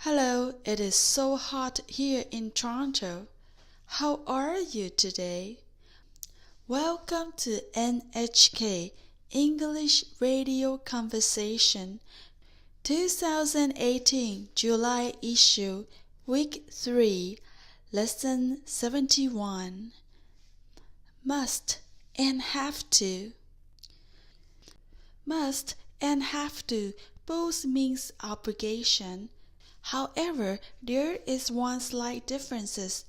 Hello, it is so hot here in Toronto. How are you today? Welcome to NHK English Radio Conversation 2018 July issue, week 3, lesson 71. Must and have to. Must and have to both means obligation. However, there is one slight difference.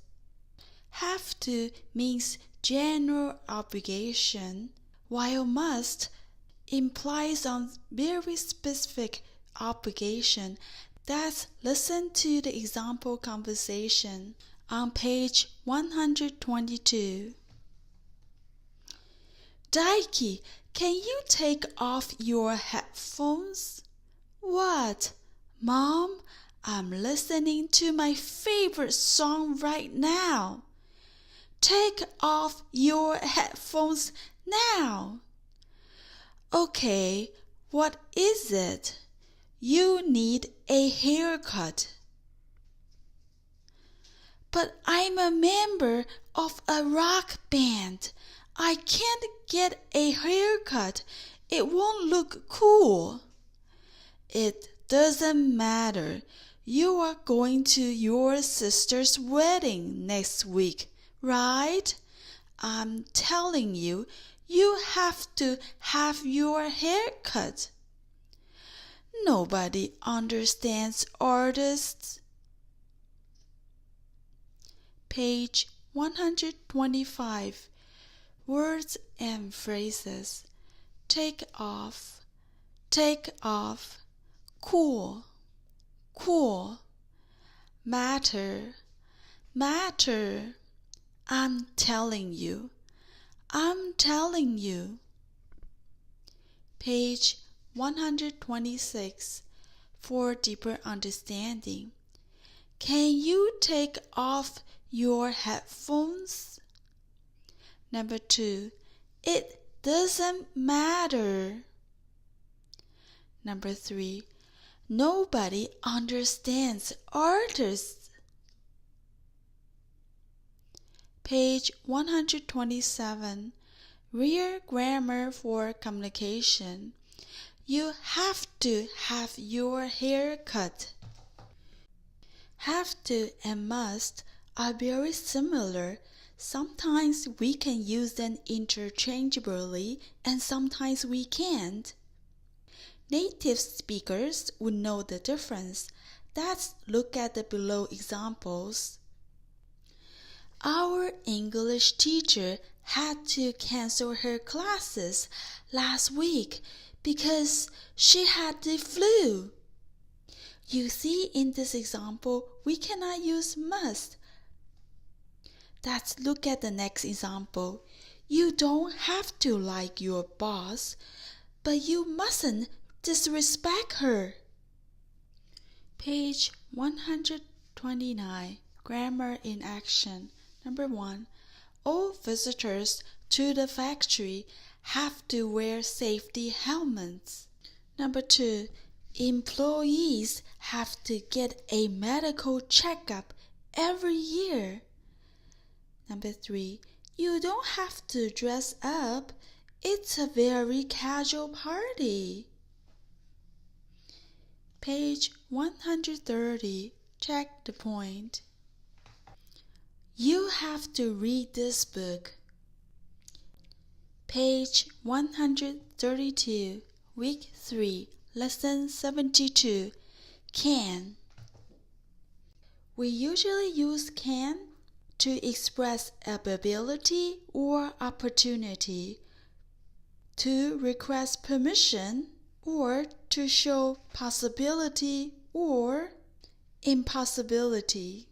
Have to means general obligation, while must implies on very specific obligation. Let's listen to the example conversation on page 122. Daiki, can you take off your headphones? What? Mom, I'm listening to my favorite song right now. Take off your headphones now. Okay, what is it? You need a haircut. But I'm a member of a rock band. I can't get a haircut. It won't look cool. It doesn't matter. You are going to your sister's wedding next week, right? I'm telling you, you have to have your hair cut. Nobody understands artists. Page 125. Words and phrases. Take off. Take off. Cool. Cool. Matter. Matter. I'm telling you. I'm telling you. Page 126 for deeper understanding. Can you take off your headphones? Number 2. It doesn't matter. Number 3. Nobody understands artists. Page 127. Real grammar for communication. You have to have your hair cut. Have to and must are very similar. Sometimes we can use them interchangeably and sometimes we can't. Native speakers would know the difference. Let's look at the below examples. Our English teacher had to cancel her classes last week because she had the flu. You see, in this example, we cannot use must. Let's look at the next example. You don't have to like your boss, but you mustn't disrespect her. Page 129. Grammar in action. Number 1. All visitors to the factory have to wear safety helmets. Number 2. Employees have to get a medical checkup every year. Number 3. You don't have to dress up. It's a very casual party. Page 130. Check the point. You have to read this book. Page 132. Week 3. Lesson 72. Can. We usually use can to express ability or opportunity, to request permission, or to show possibility or impossibility.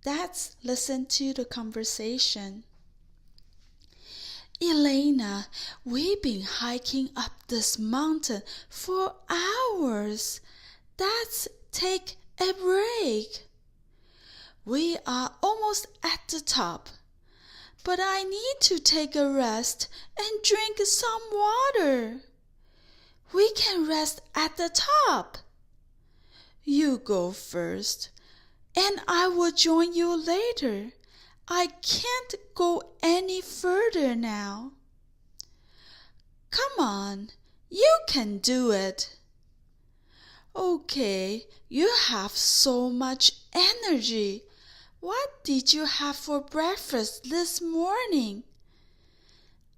Let's listen to the conversation. Elena, we've been hiking up this mountain for hours. Let's take a break. We are almost at the top, but I need to take a rest and drink some water. We can rest at the top. You go first, and I will join you later. I can't go any further now. Come on, you can do it. Okay, you have so much energy. What did you have for breakfast this morning?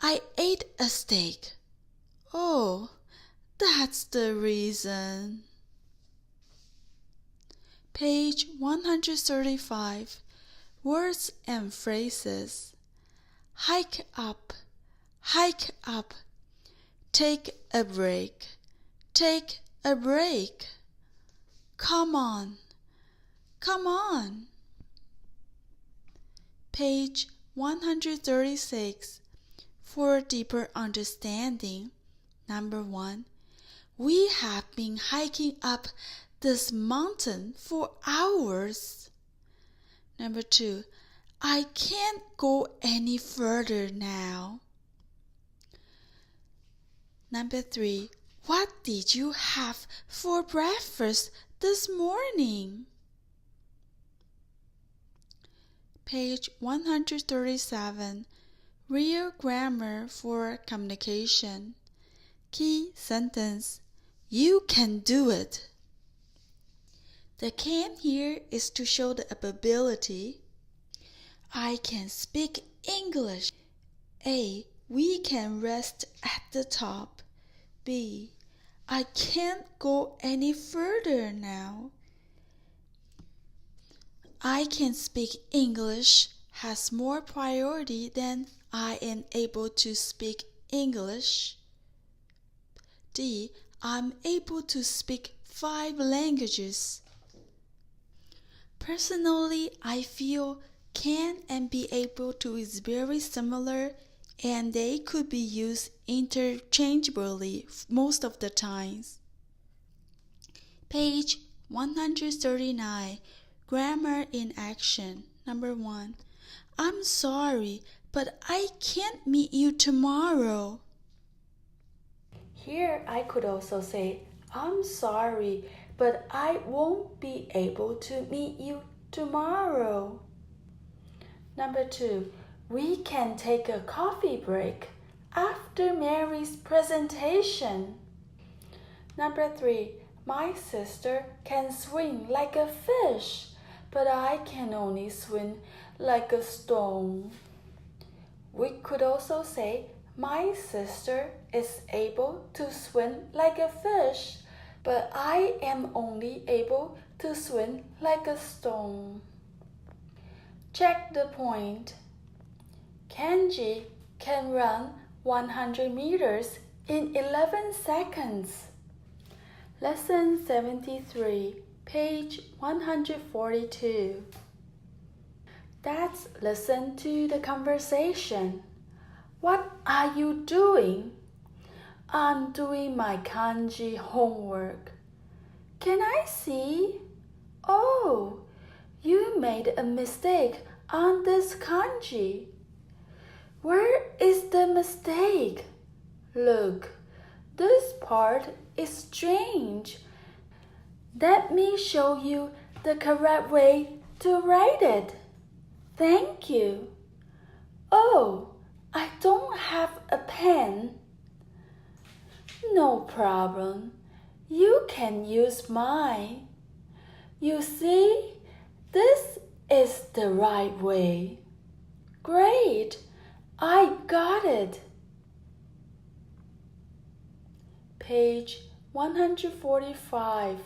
I ate a steak. Oh, that's the reason. Page 135. Words and phrases. Hike up, hike up. Take a break, take a break. Come on, come on. Page 136. For deeper understanding. Number 1. We have been hiking up this mountain for hours. Number 2. I can't go any further now. Number 3. What did you have for breakfast this morning? Page 137. Real grammar for communication. Key sentence. You can do it. The can here is to show the ability. I can speak English. A. We can rest at the top. B. I can't go any further now. I can speak English has more priority than I am able to speak English. D. I'm able to speak 5 languages. Personally, I feel can and be able to is very similar, and they could be used interchangeably most of the times. Page 139. Grammar in action. Number 1. I'm sorry, but I can't meet you tomorrow. Here I could also say, I'm sorry, but I won't be able to meet you tomorrow. Number 2. We can take a coffee break after Mary's presentation. Number 3. My sister can swim like a fish, but I can only swim like a stone. We could also say, my sister is able to swim like a fish, but I am only able to swim like a stone. Check the point. Kenji can run 100 meters in 11 seconds. Lesson 73, page 142. Let's listen to the conversation. What are you doing? I'm doing my kanji homework. Can I see? Oh, you made a mistake on this kanji. Where is the mistake? Look, this part is strange. Let me show you the correct way to write it. Thank you. Oh, I don't have a pen. No problem. You can use mine. You see, this is the right way. Great, I got it. Page 145.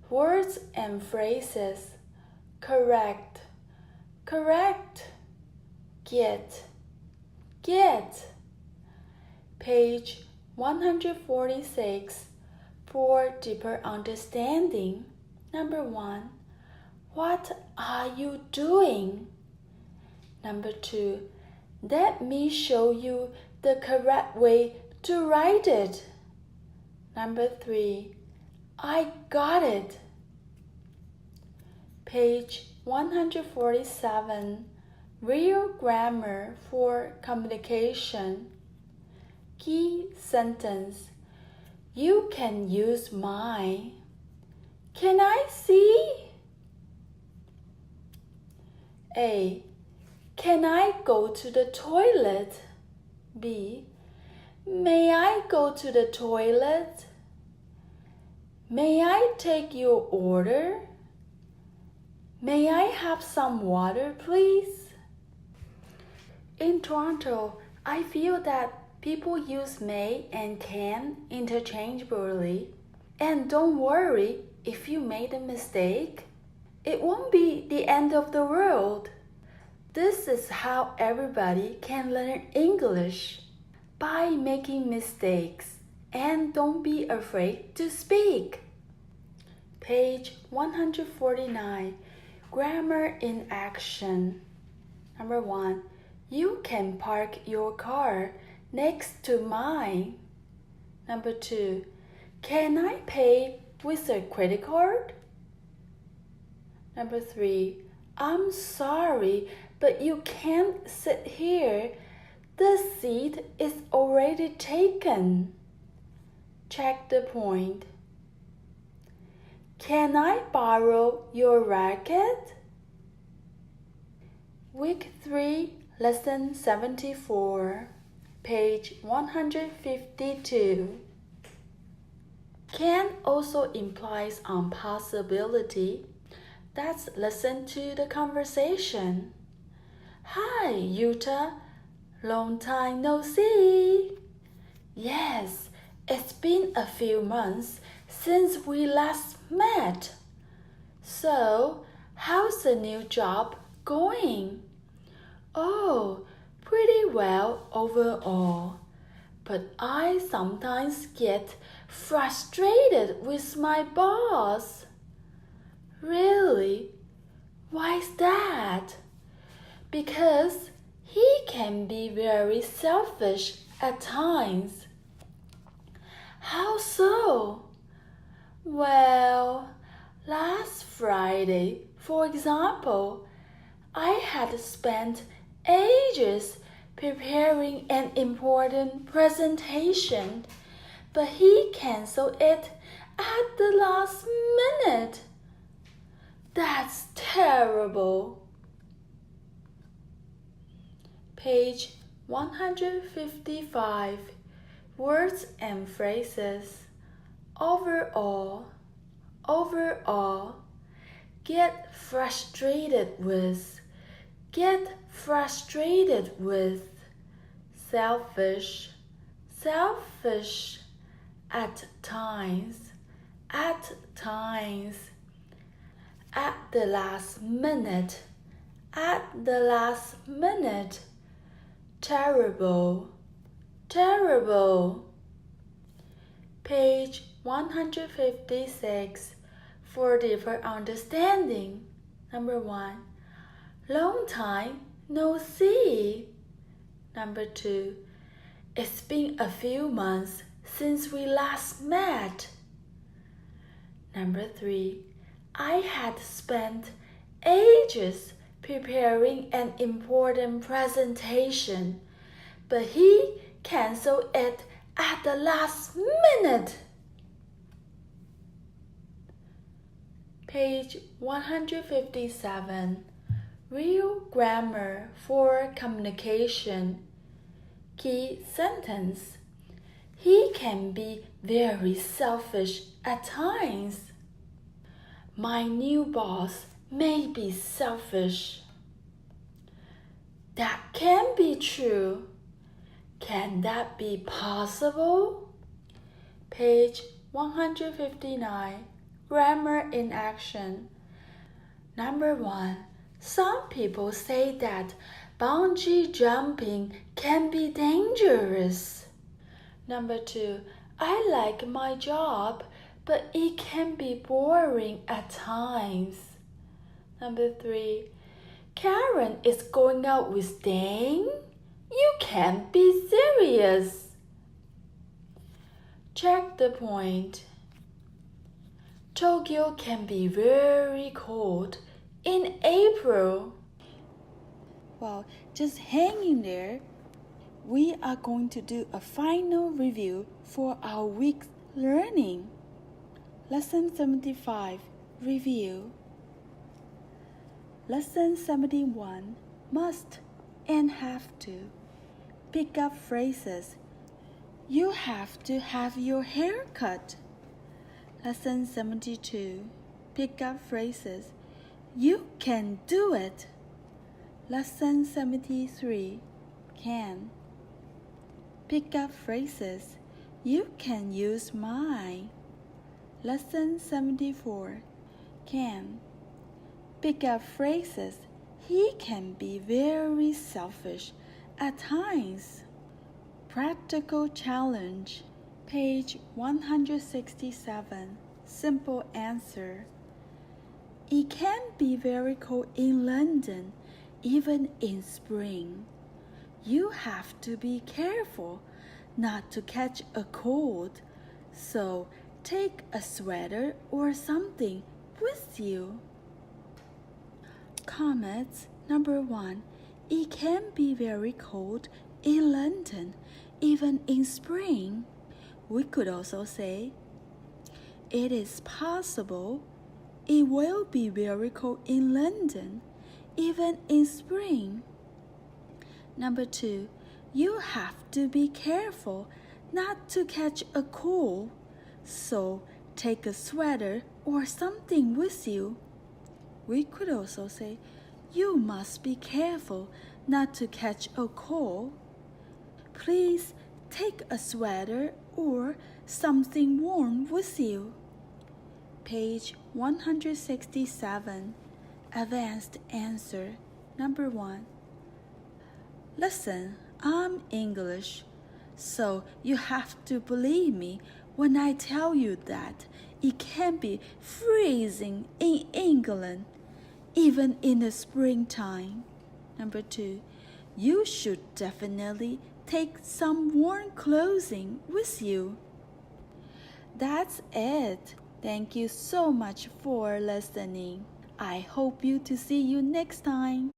Words and phrases. Correct, correct. Get, get. Page 146. For deeper understanding. Number 1. What are you doing? Number 2. Let me show you the correct way to write it. Number 3. I got it. Page 147. Real grammar for communication. Key sentence. You can use mine. Can I see? A. Can I go to the toilet? B. May I go to the toilet? May I take your order? May I have some water, please? In Toronto, I feel that people use may and can interchangeably. And don't worry if you made a mistake. It won't be the end of the world. This is how everybody can learn English, by making mistakes, and don't be afraid to speak. Page 149, Grammar in Action. Number 1. You can park your car next to mine. Number 2. Can I pay with a credit card? Number 3. I'm sorry, but you can't sit here. The seat is already taken. Check the point. Can I borrow your racket? Week 3, Lesson 74, page 152. Can also implies possibility. Let's listen to the conversation. Hi, Yuta. Long time no see. Yes, it's been a few months since we last met. So, how's the new job going? Oh, pretty well overall. But I sometimes get frustrated with my boss. Really? Why's that? Because he can be very selfish at times. How so? Well, last Friday, for example, I had spent ages preparing an important presentation, but he canceled it at the last minute. That's terrible. Page 155, Words and Phrases. Overall, get frustrated with, selfish, at times, at the last minute, terrible. Page 156, for deeper understanding. Number 1. Long time no see. Number 2. It's been a few months since we last met. Number 3. I had spent ages preparing an important presentation, but he canceled it at the last minute. Page 157, Real Grammar for Communication. Key sentence. He can be very selfish at times. My new boss may be selfish. That can be true. Can that be possible? Page 159, Grammar in Action. Number 1. Some people say that bungee jumping can be dangerous. Number 2. I like my job, but it can be boring at times. Number 3. Karen is going out with Dane? You can't be serious. Check the point. Tokyo can be very cold in April. Well, just hang in there. We are going to do a final review for our week's learning. Lesson 75. Review. Lesson 71. Must and have to. Pick up phrases. You have to have your hair cut. Lesson 72. Pick up phrases. You can do it. Lesson 73. Can. Pick up phrases. You can use mine. Lesson 74. Can. Pick up phrases. He can be very selfish at times. Practical challenge. Page 167. Simple answer. It can be very cold in London, even in spring. You have to be careful not to catch a cold, so take a sweater or something with you. Comments. Number 1. It can be very cold in London, even in spring. We could also say, it is possible it will be very cold in London, even in spring. Number 2. You have to be careful not to catch a cold, so take a sweater or something with you. We could also say, you must be careful not to catch a cold. Please take a sweater or something warm with you. Page 167. Advanced answer. Number 1. Listen, I'm English, so you have to believe me when I tell you that it can be freezing in England, even in the springtime. Number 2. You should definitely take some warm clothing with you. That's it. Thank you so much for listening. I hope to see you next time.